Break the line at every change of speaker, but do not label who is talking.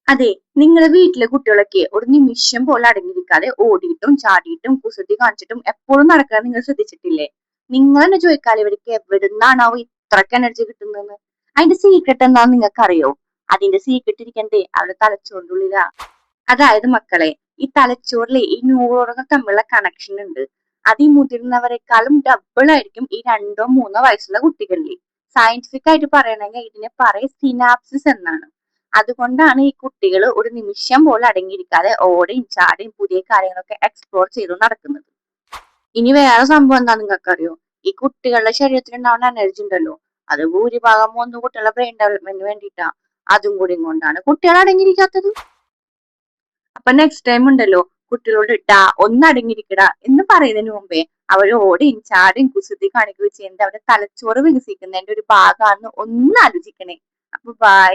അതെ, നിങ്ങളെ വീട്ടിലെ കുട്ടികളൊക്കെ ഒരു നിമിഷം പോലെ അടങ്ങിയിരിക്കാതെ ഓടിയിട്ടും ചാടിയിട്ടും കുസൃതി കാണിച്ചിട്ടും എപ്പോഴും നടക്കാൻ നിങ്ങൾ ശ്രദ്ധിച്ചിട്ടില്ലേ? നിങ്ങൾ തന്നെ ചോദിക്കാലോ ഇവർക്ക് എവിടുന്നാണാവോ ഇത്രക്ക് എനർജി കിട്ടുന്നതെന്ന്. അതിന്റെ സീക്രട്ട് എന്താന്ന് നിങ്ങൾക്ക് അറിയോ? അതിന്റെ സീക്രട്ട് ഇരിക്കണ്ടേ അവരുടെ തലച്ചോറിന്റെ ഉള്ളിലാ. അതായത് മക്കളെ, ഈ തലച്ചോറിലെ ഈ ന്യൂറോണുകൾ തമ്മിലുള്ള കണക്ഷൻ ഉണ്ട്. അത് ഈ മുതിർന്നവരെക്കാളും ഡബിൾ ആയിരിക്കും ഈ 2 3 വയസ്സുള്ള കുട്ടികളിൽ. സയന്റിഫിക് ആയിട്ട് പറയണെങ്കിൽ ഇതിനെ പറയ സിനാപ്സിസ് എന്നാണ്. അതുകൊണ്ടാണ് ഈ കുട്ടികൾ ഒരു നിമിഷം പോലും അടങ്ങിയിരിക്കാതെ ഓടിയും ചാടിയും പുതിയ കാര്യങ്ങളൊക്കെ എക്സ്പ്ലോർ ചെയ്തു നടക്കുന്നത്. ഇനി വേറെ സംഭവം എന്താ നിങ്ങൾക്ക് അറിയോ? ഈ കുട്ടികളുടെ ശരീരത്തിൽ ഉണ്ടാവുന്ന എനർജി ഉണ്ടല്ലോ, അത് ഭൂരിഭാഗം ഒന്നും കുട്ടികളുടെ ബ്രെയിൻ ഡെവലപ്മെന്റിന് വേണ്ടിയിട്ടാ. അതും കൂടി കൊണ്ടാണ് കുട്ടികൾ അടങ്ങിയിരിക്കാത്തത്. അപ്പൊ നെക്സ്റ്റ് ടൈം ഉണ്ടല്ലോ, കുട്ടികളോട് ഇട്ടാ ഒന്ന് അടങ്ങിയിരിക്കടാ എന്ന് പറയുന്നതിന് മുമ്പേ അവർ ഓടിയും ചാടിയും കുസൃതി കാണിക്കുകയും ചെയ്യുന്നത് അവരുടെ തലച്ചോറ് വികസിക്കുന്നതിന്റെ ഒരു ഭാഗമാണെന്ന് ഒന്ന് ആലോചിക്കണേ. അപ്പൊ ബൈ.